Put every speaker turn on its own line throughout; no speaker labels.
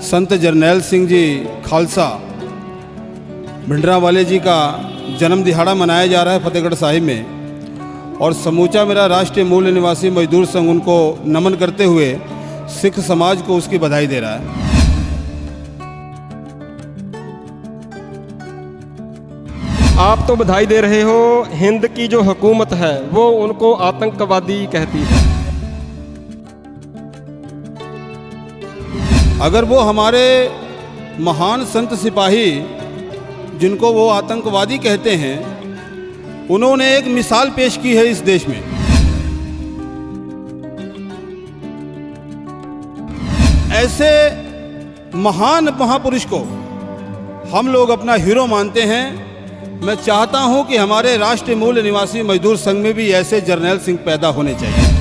संत जरनैल सिंह जी खालसा भिंडरावाले जी का जन्म दिहाड़ा मनाया जा रहा है फतेहगढ़ साहिब में, और समूचा मेरा राष्ट्रीय मूल निवासी मजदूर संघ उनको नमन करते हुए सिख समाज को उसकी बधाई दे रहा है।
आप तो बधाई दे रहे हो, हिंद की जो हुकूमत है वो उनको आतंकवादी कहती है।
अगर वो हमारे महान संत सिपाही जिनको वो आतंकवादी कहते हैं, उन्होंने एक मिसाल पेश की है इस देश में। ऐसे महान महापुरुष को हम लोग अपना हीरो मानते हैं। मैं चाहता हूं कि हमारे राष्ट्रीय मूल निवासी मजदूर संघ में भी ऐसे जरनैल सिंह पैदा होने चाहिए।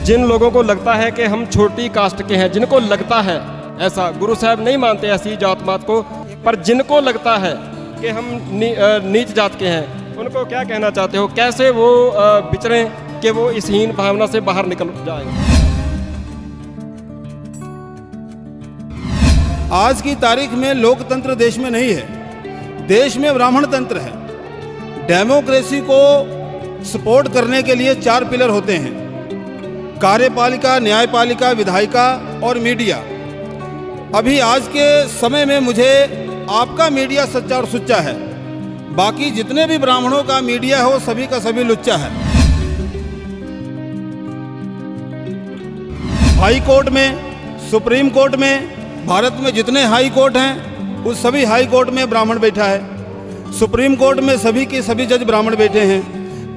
जिन लोगों को लगता है कि हम छोटी कास्ट के हैं, जिनको लगता है ऐसा, गुरु साहब नहीं मानते ऐसी जात पात को, पर जिनको लगता है कि हम नीच जात के हैं, उनको क्या कहना चाहते हो? कैसे वो विचरें कि वो इस हीन भावना से बाहर निकल जाए?
आज की तारीख में लोकतंत्र देश में नहीं है, देश में ब्राह्मण तंत्र है। डेमोक्रेसी को सपोर्ट करने के लिए 4 पिलर होते हैं: कार्यपालिका, न्यायपालिका, विधायिका और मीडिया। अभी आज के समय में मुझे आपका मीडिया सच्चा और सुच्चा है, बाकी जितने भी ब्राह्मणों का मीडिया है वो सभी का सभी लुच्चा है। हाई कोर्ट में, सुप्रीम कोर्ट में, भारत में जितने हाई कोर्ट हैं उस सभी हाई कोर्ट में ब्राह्मण बैठा है। सुप्रीम कोर्ट में सभी के सभी जज ब्राह्मण बैठे हैं।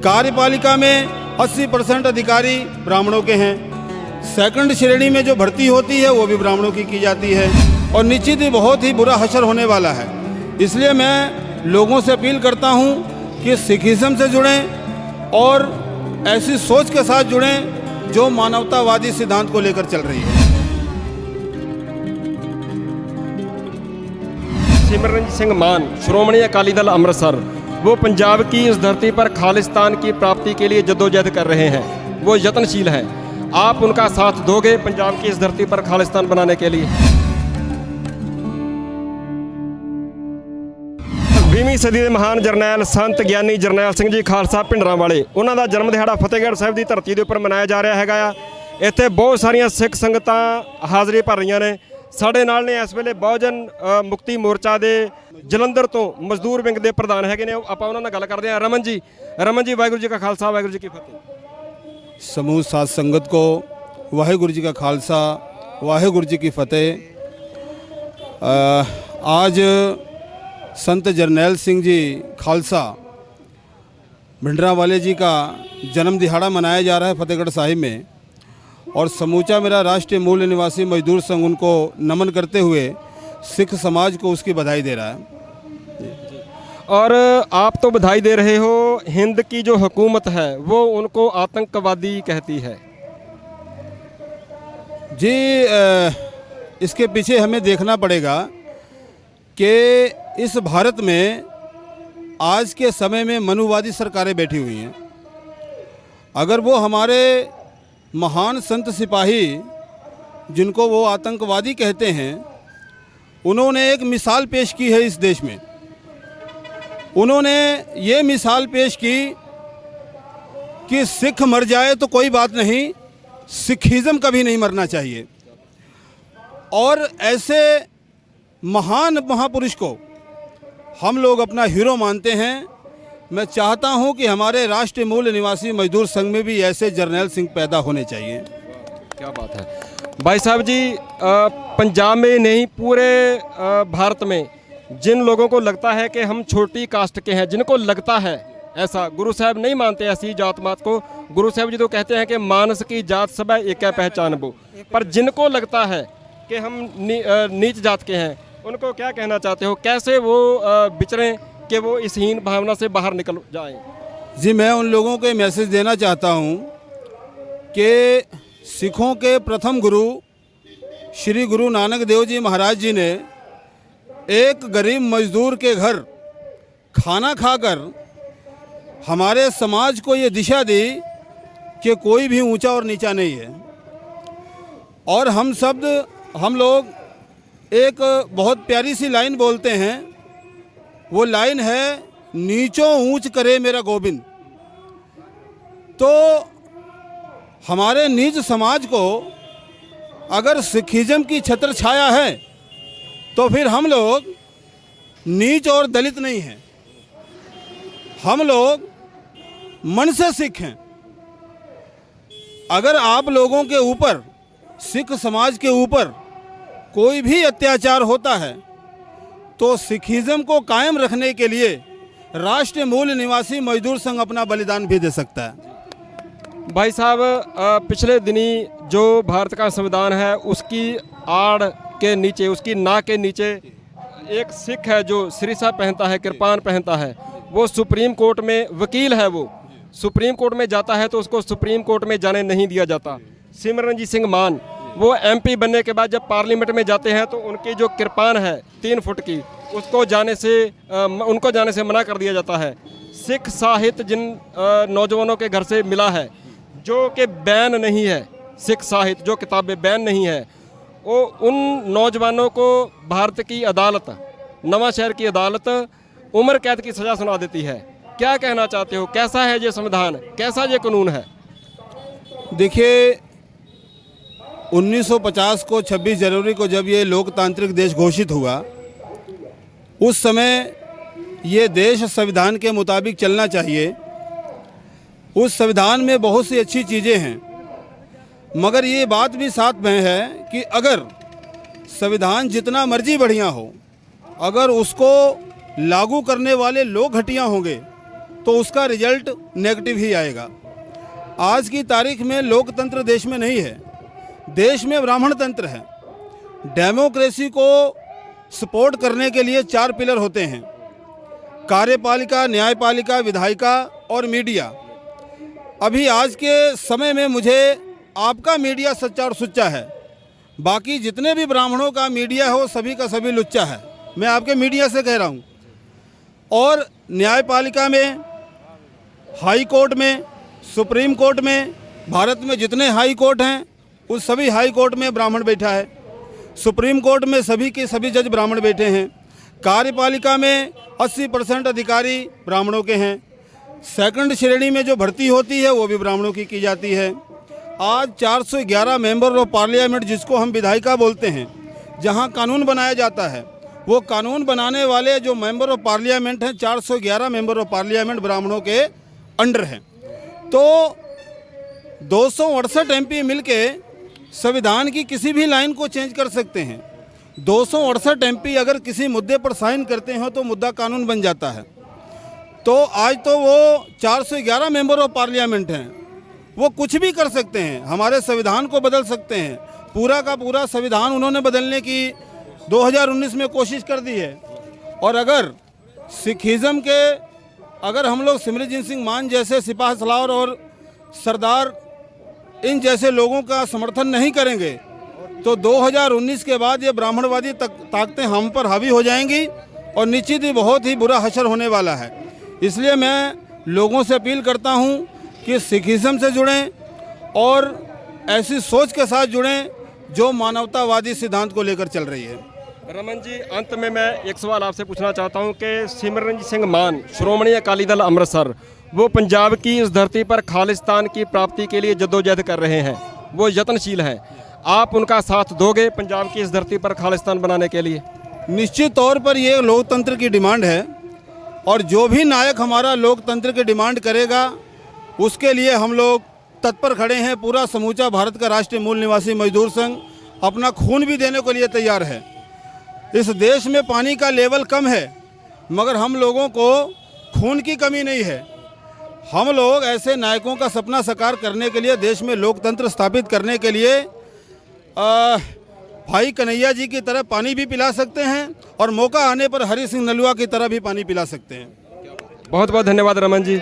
कार्यपालिका में 80% अधिकारी ब्राह्मणों के हैं। सेकंड श्रेणी में जो भर्ती होती है वो भी ब्राह्मणों की जाती है, और निश्चित ही बहुत ही बुरा हशर होने वाला है। इसलिए मैं लोगों से अपील करता हूं कि सिखिज्म से जुड़ें और ऐसी सोच के साथ जुड़ें जो मानवतावादी सिद्धांत को लेकर चल रही है।
सिमरनजीत सिंह मान, श्रोमणी अकाली दल अमृतसर, वो पंजाब की इस धरती पर खालिस्तान की प्राप्ति के लिए जद्दोजहद कर रहे हैं, वो यत्नशील हैं। आप उनका साथ दोगे पंजाब की इस धरती पर खालिस्तान बनाने के लिए? 20वीं सदी के महान जरनैल संत ਗਿਆਨੀ ਜਰਨੈਲ ਸਿੰਘ ਜੀ ਖਾਲਸਾ ਭਿੰਡਰਾਂਵਾਲੇ, ਉਹਨਾਂ ਦਾ ਜਨਮ ਦਿਹਾੜਾ ਫਤਿਹਗੜ੍ਹ ਸਾਹਿਬ ਦੀ ਧਰਤੀ ਦੇ ਉੱਪਰ ਮਨਾਇਆ ਜਾ ਰਿਹਾ ਹੈਗਾ ਆ। ਇੱਥੇ ਬਹੁਤ ਸਾਰੀਆਂ ਸਿੱਖ ਸੰਗਤਾਂ ਹਾਜ਼ਰੀ ਭਰ ਰਹੀਆਂ ਨੇ। ਸਾਡੇ ਨਾਲ ਨੇ ਇਸ ਵੇਲੇ ਬਹੁਜਨ ਮੁਕਤੀ ਮੋਰਚਾ ਦੇ ਜਲੰਧਰ ਤੋਂ ਮਜ਼ਦੂਰ ਵਿੰਗ ਦੇ ਪ੍ਰਧਾਨ ਹੈਗੇ ਨੇ। ਆਪਾਂ ਉਹਨਾਂ ਨਾਲ ਗੱਲ ਕਰਦੇ ਹਾਂ। ਰਮਨ ਜੀ, ਵਾਹਿਗੁਰੂ ਜੀ ਕਾ ਖਾਲਸਾ, ਵਾਹਿਗੁਰੂ ਜੀ ਕੀ ਫਤਿਹ।
समूह साध संगत को वाहेगुरु जी का खालसा, वाहेगुरु जी की फतेह। आज संत जरनैल सिंह जी खालसा भिंडरावाले जी का जन्म दिहाड़ा मनाया जा रहा है फतेहगढ़ साहिब में, और समूचा मेरा राष्ट्रीय मूल निवासी मजदूर संघ उनको नमन करते हुए सिख समाज को उसकी बधाई दे रहा है।
और आप तो बधाई दे रहे हो, हिंद की जो हुकूमत है वो उनको आतंकवादी कहती है।
जी, इसके पीछे हमें देखना पड़ेगा कि इस भारत में आज के समय में मनुवादी सरकारें बैठी हुई हैं। अगर वो हमारे महान संत सिपाही जिनको वो आतंकवादी कहते हैं, उन्होंने एक मिसाल पेश की है इस देश में। उन्होंने ये मिसाल पेश की कि सिख मर जाए तो कोई बात नहीं, सिखिज्म कभी नहीं मरना चाहिए। और ऐसे महान महापुरुष को हम लोग अपना हीरो मानते हैं। मैं चाहता हूं कि हमारे राष्ट्रीय मूल निवासी मजदूर संघ में भी ऐसे जरनैल सिंह पैदा होने चाहिए।
क्या बात है भाई साहब जी। पंजाब में नहीं, पूरे भारत में जिन लोगों को लगता है कि हम छोटी कास्ट के हैं, जिनको लगता है ऐसा, गुरु साहब नहीं मानते ऐसी जात पात को। गुरु साहब जी तो कहते हैं कि मानस की जात सब है, एक है पहचान वो, पर जिनको लगता है कि हम नीच जात के हैं, उनको क्या कहना चाहते हो? कैसे वो विचरें कि वो इस हीन भावना से बाहर निकल जाएं?
जी, मैं उन लोगों को मैसेज देना चाहता हूं कि सिखों के प्रथम गुरु श्री गुरु नानक देव जी महाराज जी ने एक गरीब मजदूर के घर खाना खाकर हमारे समाज को ये दिशा दी कि कोई भी ऊंचा और नीचा नहीं है। और हम लोग एक बहुत प्यारी सी लाइन बोलते हैं। वो लाइन है, नीचों ऊंच करे मेरा गोविंद। तो हमारे नीच समाज को अगर सिखिज्म की छत्र छाया है तो फिर हम लोग नीच और दलित नहीं हैं, हम लोग मन से सिख हैं। अगर आप लोगों के ऊपर, सिख समाज के ऊपर कोई भी अत्याचार होता है तो सिखिज्म को कायम रखने के लिए राष्ट्रीय मूल निवासी मजदूर संघ अपना बलिदान भी दे सकता है।
भाई साहब, पिछले दिनी जो भारत का संविधान है उसकी आड़ के नीचे, उसकी नाक के नीचे एक सिख है जो सिरसा पहनता है, कृपान पहनता है। वो सुप्रीम कोर्ट में वकील है। वो सुप्रीम कोर्ट में जाता है तो उसको सुप्रीम कोर्ट में जाने नहीं दिया जाता। सिमरनजीत सिंह मान, वो एमपी बनने के बाद जब पार्लियामेंट में जाते हैं तो उनकी जो कृपान है 3 फुट की, उनको जाने से मना कर दिया जाता है। सिख साहित्य जिन नौजवानों के घर से मिला है, जो कि बैन नहीं है, सिख साहित्य जो किताबें बैन नहीं है, वो उन नौजवानों को भारत की अदालत, नवांशहर की अदालत उम्र कैद की सज़ा सुना देती है। क्या कहना चाहते हो, कैसा है ये संविधान, कैसा ये कानून है?
देखिए, 1950 को 26 जनवरी को जब ये लोकतांत्रिक देश घोषित हुआ, उस समय ये देश संविधान के मुताबिक चलना चाहिए। उस संविधान में बहुत सी अच्छी चीज़ें हैं, मगर ये बात भी साथ में है कि अगर संविधान जितना मर्जी बढ़िया हो, अगर उसको लागू करने वाले लोग घटिया होंगे तो उसका रिजल्ट नेगेटिव ही आएगा। आज की तारीख में लोकतंत्र देश में नहीं है, देश में ब्राह्मण तंत्र है। डेमोक्रेसी को सपोर्ट करने के लिए 4 पिलर होते हैं: कार्यपालिका, न्यायपालिका, विधायिका और मीडिया। अभी आज के समय में मुझे आपका मीडिया सच्चा और सुच्चा है, बाकी जितने भी ब्राह्मणों का मीडिया है वो सभी का सभी लुच्चा है। मैं आपके मीडिया से कह रहा हूँ। और न्यायपालिका में, हाई कोर्ट में, सुप्रीम कोर्ट में, भारत में जितने हाई कोर्ट हैं उस सभी हाई कोर्ट में ब्राह्मण बैठा है। सुप्रीम कोर्ट में सभी के सभी जज ब्राह्मण बैठे हैं। कार्यपालिका में 80% अधिकारी ब्राह्मणों के हैं। सेकंड श्रेणी में जो भर्ती होती है वो भी ब्राह्मणों की जाती है। आज 411 मेंबर ऑफ पार्लियामेंट, जिसको हम विधायिका बोलते हैं, जहां कानून बनाया जाता है, वो कानून बनाने वाले जो मेंबर ऑफ पार्लियामेंट हैं, 411 मेंबर ऑफ पार्लियामेंट ब्राह्मणों के अंडर हैं। तो 268 एमपी मिलके संविधान की किसी भी लाइन को चेंज कर सकते हैं। 268 एमपी अगर किसी मुद्दे पर साइन करते हैं तो मुद्दा कानून बन जाता है। तो आज तो वो 411 मेंबर ऑफ पार्लियामेंट हैं, वो कुछ भी कर सकते हैं, हमारे संविधान को बदल सकते हैं। पूरा का पूरा संविधान उन्होंने बदलने की 2019 में कोशिश कर दी है। और अगर सिखिज्म के, अगर हम लोग सिमरनजीत सिंह मान जैसे सिपाही सलार और सरदार इन जैसे लोगों का समर्थन नहीं करेंगे तो 2019 के बाद ये ब्राह्मणवादी ताकतें हम पर हावी हो जाएंगी और निश्चित ही बहुत ही बुरा हशर होने वाला है। इसलिए मैं लोगों से अपील करता हूं कि सिखिज्म से जुड़ें और ऐसी सोच के साथ जुड़ें जो मानवतावादी सिद्धांत को लेकर चल रही है।
रमन जी, अंत में मैं एक सवाल आपसे पूछना चाहता हूं कि सिमरनजीत सिंह मान, श्रोमणी अकाली दल अमृतसर, वो पंजाब की इस धरती पर खालिस्तान की प्राप्ति के लिए जद्दोजहद कर रहे हैं, वो यत्नशील हैं। आप उनका साथ दोगे पंजाब की इस धरती पर खालिस्तान बनाने के लिए?
निश्चित तौर पर ये लोकतंत्र की डिमांड है और जो भी नायक हमारा लोकतंत्र की डिमांड करेगा उसके लिए हम लोग तत्पर खड़े हैं। पूरा समूचा भारत का राष्ट्रीय मूल निवासी मजदूर संघ अपना खून भी देने के लिए तैयार है। इस देश में पानी का लेवल कम है, मगर हम लोगों को खून की कमी नहीं है। हम लोग ऐसे नायकों का सपना साकार करने के लिए, देश में लोकतंत्र स्थापित करने के लिए भाई कन्हैया जी की तरह पानी भी पिला सकते हैं और मौका आने पर हरि सिंह नलुआ की तरह भी पानी पिला सकते हैं।
बहुत बहुत धन्यवाद रमन जी।